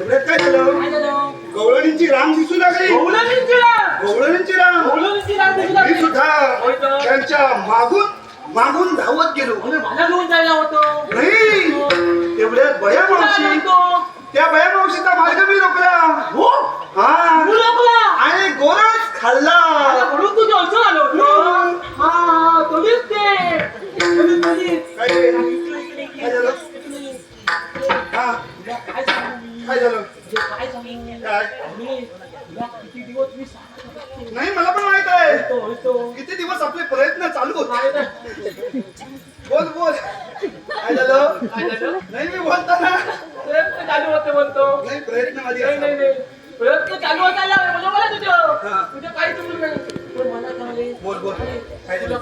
एवढ्यात काय झालं? गवळणींची रांग दिसू लागली. गवळणींची रांग. मी सुद्धा त्यांच्या मागून धावत गेलो. मला घेऊन जायला होतं नाही, तेवढ्यात बया मावशी, त्या बया मावशीचा मार्ग मी रोखला. हा, आणि गोरस खाल्ला. म्हणून तुझ्या असं आलो होतो. हा, तोडीच ते काय झालं? हा, काय सांगू मी? काय झालं? काय सांगू? किती दिवस मी नाही, मला पण माहित आहे किती दिवस आपले प्रयत्न चालू होते. बोल काय झालं? नाही, मी बोलताना प्रयत्न चालू होते म्हणतो. नाही, प्रयत्न माझी नाही प्रयत्न चालू होता तुझं काही चुकलं नाही. पण मला सांगले. बोल काय झालं?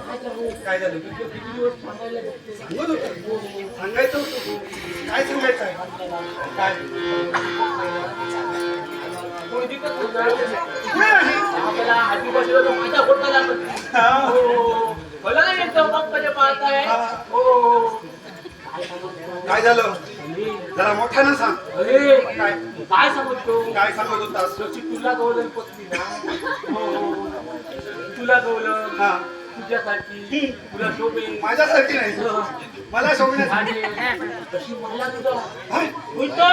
काय झालं? किती दिवस सांगायला सांगत होतो. सांगायचं होतं. काय सांगायचं आहे? काय आपल्याला आधी बसलो तर माझ्या पोटाला मला नाही येतं मग कधी पाळताय. काय झालं? जरा मोठ्यानं सांग. काय समजतो? काय सांगत होतास? तुला गवलन पत्नी ना, तुला गवलन हा, तुझ्यासारखी, तुला शोभे. माझ्यासारखी नाही, मला शोभण्यासाठी. तशी मला तुझं हाय, बोलतो.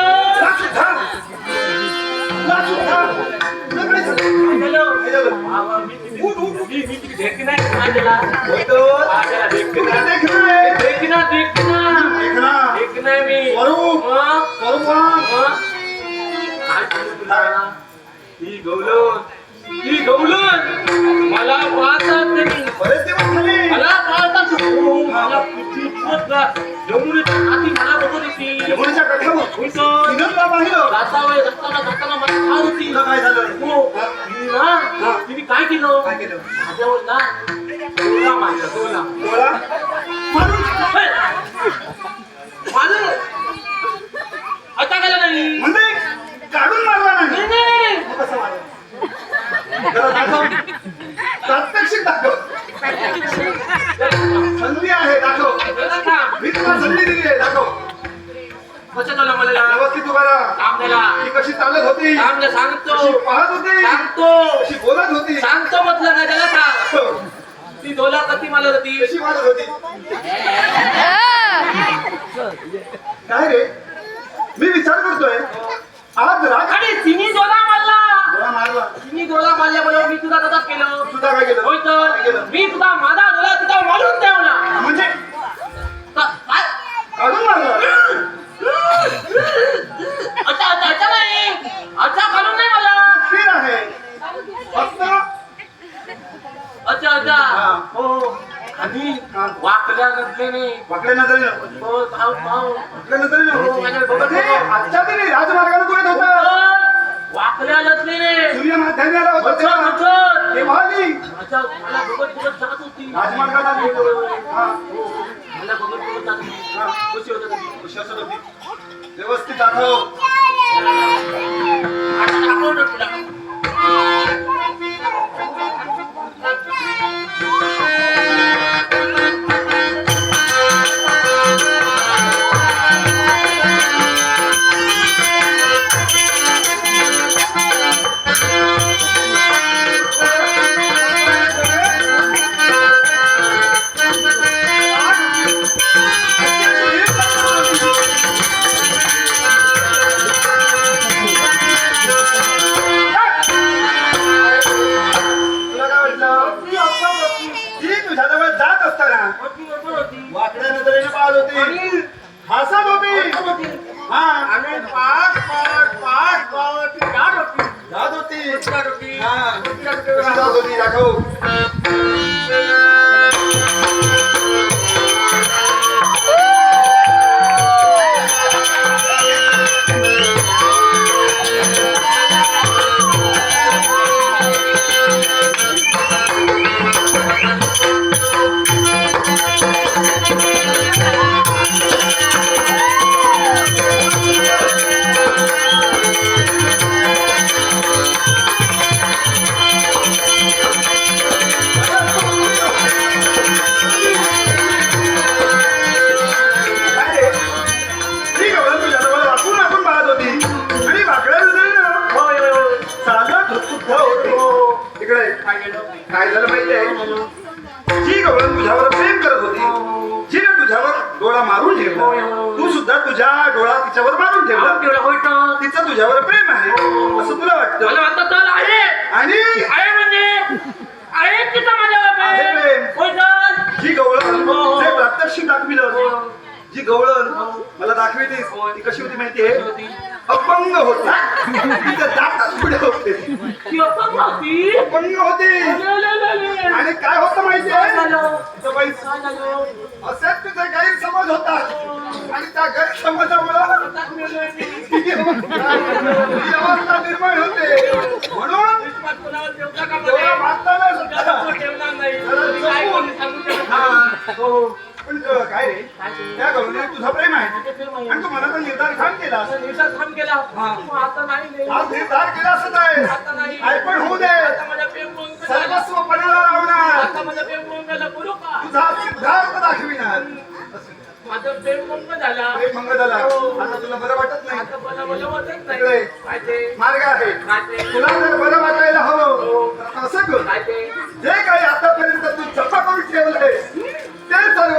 मला पाहतात नाही, मला पाहतात. मला किती जमुनीच्या काठी मला बघत होती. यमुनेच्या काठावर जाताना मला खात होती. काय झालं? तिने काय केलं? माझ्यावर ना डोला मारला. डोळा मारून आता गेला नाही म्हणजे काढून मारला नाही. नाही. कसं मारलं? जरा दाखव. प्रात्यक्षिक दाखव. संधी आहे, दाखव. मी तुला संधी दिली आहे, दाखव. कसं झालं मला? व्यवस्थित उभारा. काम झाला. ती कशी चालत होती, काम सांगतो, कशी पाहत होती, सांगतो, कशी बोलत होती, सांगतो. म्हटलं नाही त्याला सांग. ती डोला कधी मारत होती, कशी मारत होती. काय रे, मी विचार करतोय आज आणि तिने डोला मारला. मारला. तिने डोला मारल्याबरोबर मी तुला तसंच केलं. तुझा काय केलं? होय तर मी तुला माझा डोला तुझा मारून ठेवला. म्हणजे काय काढून मारला. अच्छा नाही, अच्छा काढून नाही मला. स्थिर आहे फक्त. अच्छा हो. आणि वाकल्या नजरेने वाकड्या नजरेनं हो, वाकड्या नजरेनं माझ्या बघत हे आजच्या तरी राजमार्गाने तू येत होता. वाकल्या नजरेने सूर्य माध्याने आला होता तेव्हा आली. अच्छा मला बघत जात होती. राजमार्गाला आली. हा, मला बघत जात होती. कशी होत होती? कशी असत होती? व्यवस्थित दाखव. आता दाखव ना तुला. वाकड्या नजरेने पाहत होती, हसत होती. हा, आणि पाठ जात होती. होती. हा, कशी जात होती दाखव. झालं? जी गवळण तुझ्यावर प्रेम करत होती, जिने तुझ्यावर डोळा मारून ठेवला, तू सुद्धा तुझा डोळा तिच्यावर मारून ठेवला. तिचं तुझ्यावर प्रेम आहे असं तुला वाटतं. मला वाटतं तर आहे. आणि आहे म्हणजे आहे तिचं माझ्यावर आहे प्रेम. प्रेम. होय तर. जी गवळण जे प्रात्यक्षिक दाखविलं, जी गवळण मला दाखविलीस ती कशी होती माहितीये? अपंग होती. तिचं दातच पुढे होते. ती अपंग होती. अपंग होती. आणि काय होतं माहितीये? तिचं बाई काय झालं? असेच तुझे गैरसमज होता आणि त्या गैरसमजामुळं ही अवस्था निर्माण होते. म्हणून तेवढा मारताना सुद्धा पण काय रे, त्या गवळीवर तुझा प्रेम आहे आणि तू मनाचा निर्धार ठाम केला. आज निर्धार केला असत आहे. आई पण होऊ दे, सर्वस्व पणाला लावणार, तुझा सिद्धार्थ दाखविणार. माझं प्रेम भंग झाला. प्रेम भंग झाला. आता तुला बरं वाटत नाही. आता मला वाटत नाही. इकडे काय ते? मार्ग आहे. तुला जर बरं वाटायला हवं तर असं कर. काय ते? जे काही आतापर्यंत तू जपा करून ठेवलंय ते सर्व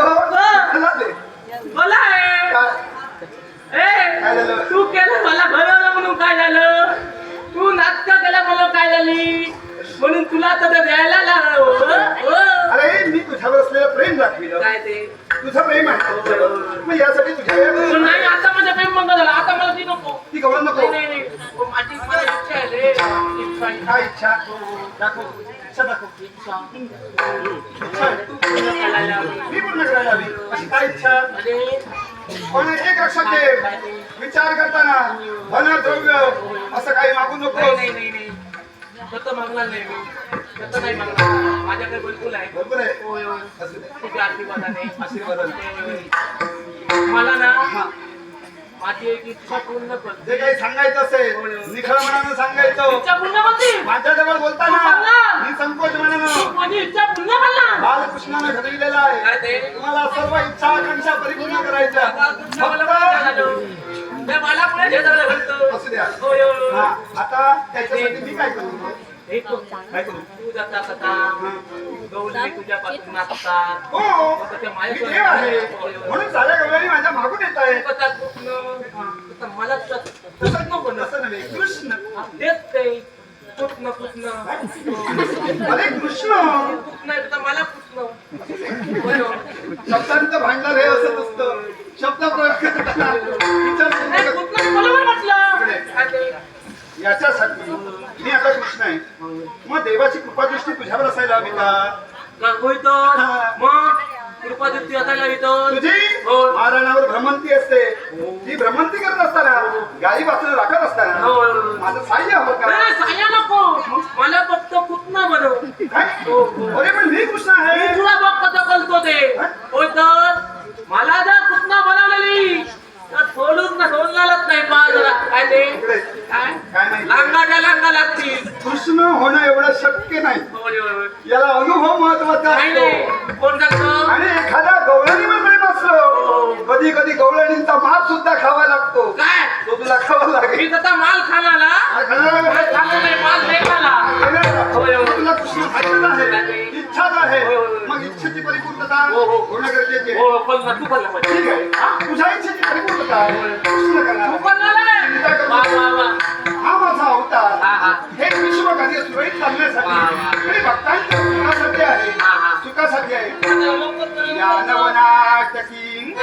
मला दे. मला आहे. काय ए, झालं? तू केलं मला भरवलं म्हणून काय झालं? तू नाटक केलं म्हणून काय झाली? म्हणून तुला तर द्यायला लागलं. अरे मी तुझ्यावर असलेलं प्रेम दाखविलं. काय ते? तुझं प्रेम आहे तुझ्यावर. मग यासाठी तुझ्या नाही, आता माझा प्रेम बंद झाला. आता मला ती नको. ती गवळ नको. नाही, नाही, नाही. माझी मला इच्छा आहे रे. इच्छा आहे. काय इच्छा दाखव. इच्छा दाखव. इच्छा. इच्छा आहे. तू पूर्ण करायला हवी. मी पूर्ण करायला हवी. अशी काय इच्छा? अरे, पण एक लक्षात ठेव, विचार करताना धन द्रव्य असं काही मागू नको. नाही, नाही, नाही. तसं मागणार नाही मी. तसं नाही मागणार. माझ्याकडे बिलकुल आहे. बरोबर आहे. होय, होय. असू दे. तुझ्या आशीर्वादाने. आशीर्वादाने. मला ना माझी एक इच्छा पूर्ण कर. जे काही सांगायचं असेल निखळ मनानं सांगायचं. इच्छा पूर्ण करते. माझ्याजवळ बोलताना मी संकोच मनानं माझी इच्छा पूर्ण करणार. बालकृष्णानं ठरविलेलं आहे. काय ते? तुम्हाला सर्व इच्छा आकांक्षा परिपूर्ण करायच्या. मला काय झालं? त्या मला पुढे शेजारला घालतो. असू द्या. होय, होय. हा, आता त्याच्यासाठी मी काय करू? हे तू काय करू? तू जाता कथा गौरी तुझ्यापासून नाचतात. हो, मी देव आहे. म्हणून साऱ्या गवळणी माझ्या मागून येत आहे. कथा कृष्ण मला तसंच नको ना. तसं नव्हे, कृष्ण. तेच ते कृष्ण कृष्ण अरे कृष्ण. कृष्ण आहे तर मला कृष्ण. होय, होय. शब्दांचं भांडार हे असंच असतं. शब्द प्रयोग करताना विचार करू नाही, नका. कृष्ण बरोबर म्हटलं. काय ते? याच्यासाठी मी आता कृष्ण आहे. मग देवाची कृपादृष्टी तुझ्यावर असायला हवी का? होय तर मग कृपादृष्टी असायला येतं. तुझी हो. महाराणावर भ्रमंती असते. ती भ्रमंती करत असताना गाई वाचून राखत असताना हो. माझं साह्य हवं का? नाही, साया नको. मला फक्त कृष्ण बनव. काय? अरे पण मी कृष्ण मी आहे. तुला बघ कसं करतो ते. होय तर मला जर कृष्ण बनवलेली तर सोडणारच नाही. पहा जरा. काय ते? इकडे. काय? काय नाही. लांगाच्या लांगा लागतील. कृष्ण होणं एवढं शक्य नाही. होय, होय, होय. याला अनुभव महत्वाचा नाही, असतो. नाही. कोण सांगतो? आणि एखाद्या गवळणीवर प्रेम असलो कधी कधी गवळणींचा माप सुद्धा खावा लागतो. काय? तो तुला खावा लागेल. मी तसा माल खाणाला माल खाणं नाही, माल नाही खाला. तुला कृष्ण खायचं आहे, इच्छाच आहे. मग इच्छेची परिपूर्तता होणं गरजेचे आहे. हो, पण ना, तू पण ना. ठीक आहे. तुझ्या इच्छेची परिपूर्तता कृष्ण करणार. तू पण ना रे. वा, वा, वा. हा माझा अवतार हा, हा. हे विश्व कार्य सुरळीत चालण्यासाठी आणि भक्तांच्या सुखासाठी आहे, सुखासाठी आहे. ज्ञानवनाटकी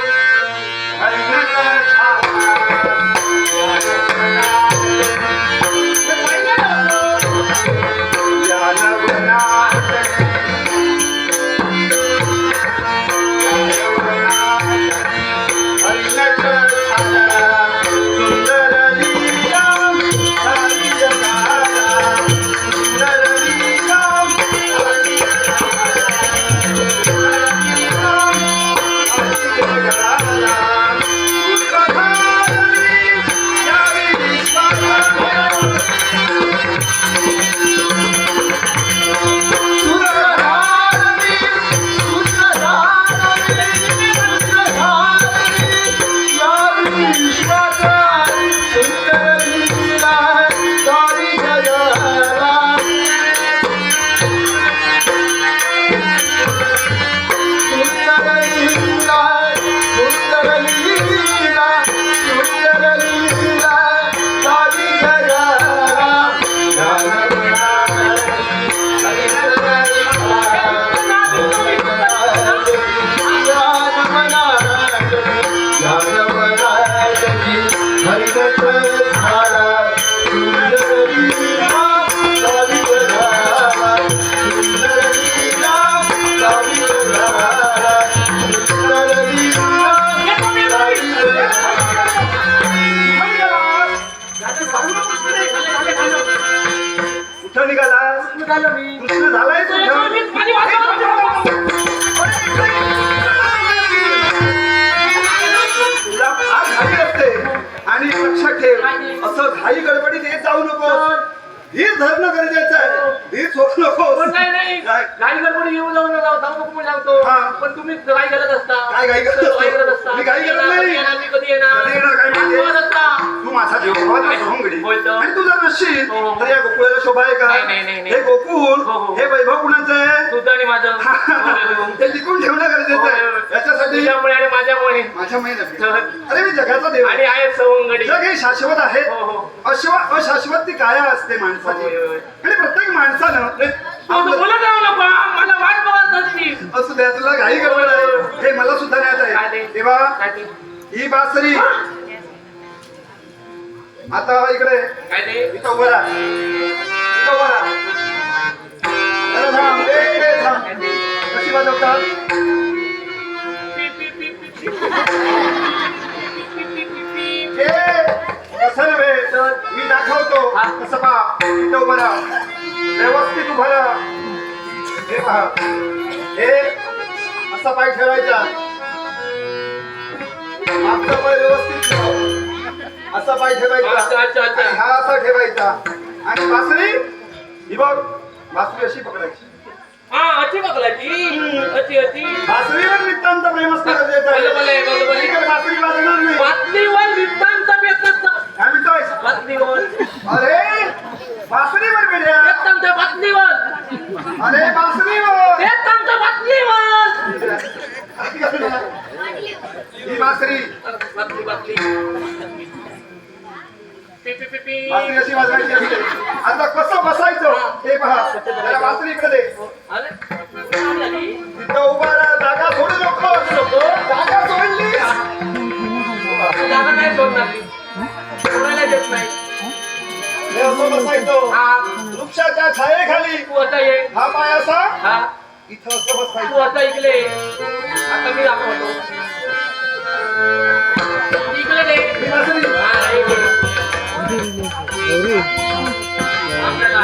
सुंदर कुठं निघालास? निघालो मी. कृष्ण झालाय कुठं? माझी वाट तुला फार घाई असते आणि लक्षात ठेव असं घाई गडबडीत येत जाऊ नकोस. धीर धरणं गरजेचं आहे. धीर सोडू नकोस. पण नाही काय? गाडी गडबडी येऊ जाऊ नको नको म्हणून सांगतो. हा. पण तुम्ही गाई घालत असता. काय घाई करत असतो? घाई करत असता. मी घाई करत नाही. कधी येणार, मी कधी येणार. कधी येणार काय माहितीये? बोलत असता. तू माझा जीव भावाचा सोंगडी बोलतो. आणि तू जर नसशील हो. तर या गोकुळाला शोभा आहे का? नाही. हे गोकुळ हो, हो. हे वैभव कुणाचं आहे? तुझं आणि माझं. ते टिकून ठेवणं गरजेचं आहे. याच्यासाठी तुझ्यामुळे आणि माझ्यामुळे. माझ्या महिन्यात अरे मी जगाचा देव आहे. आणि आहे सवंगडी. जग हे शाश्वत आहे. हो, हो. अशाश्वत ती काया असते माणसाची. होय, होय. आणि प्रत्येक माणसानं तू बोलत राहू नको. मला वाट बघत असती. असू द्या तुला घाई गडबड आहे हे मला सुद्धा ज्ञात काय आहे. ते? तेव्हा काय ते? ही बासरी आता इकडे काय ते? इथं उभं राहा. इथं उभं राहा. जरा थांब. इकडे थांब. काय ते? कशी वाजवतात? हे कसं नव्हे मी दाखवतो. हा. कसं पहा. इथं उभं राहा. व्यवस्थित उभं राहा. हे पहा. हे असा पाय ठेवायचा. मागचा पाय व्यवस्थित ठेवा. असा पाय ठेवायचा. अच्छा. आणि हा असा ठेवायचा. आणि बासरी ही बघ. बासरी अशी पकडायची. हा अच्छी बघलाची. अच्छी. बासरीवर नितांत प्रेम असणं गरजेचं आहे. बरोबर. इकडे बासरी वाजणार नाही. बातमीवर नितांत बेतच. काय म्हणतोय? बातमीवर. अरे बासरीवर बेड्या. नितांत बातमीवर. अरे बासरीवर. नितांत बातमीवर. ही बासरी बातमी. बासरी अशी वाजवायची असते. आता कसं बसायचं हे पहा. जरा बासरी इकडे दे. तिथं उभा राहा. जागा सोडू नको. जागा सोडली. जागा नाही सोडणार मी. सोडायला देत नाही. हे असं बसायचं. हा. वृक्षाच्या छायेखाली तू आता ये. हा पाय असा हा. इथं असं तू बसायचं. आता इकडे. आता मी दाखवतो. इकडे दे. ही बासरी. हा, इकडे. आपल्याला.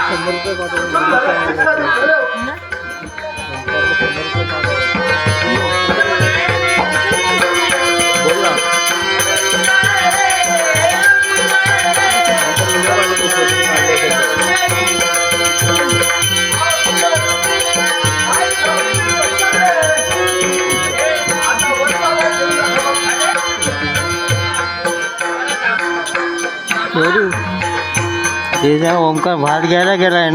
ते ओंकार भात घ्यायला गेलाय ना.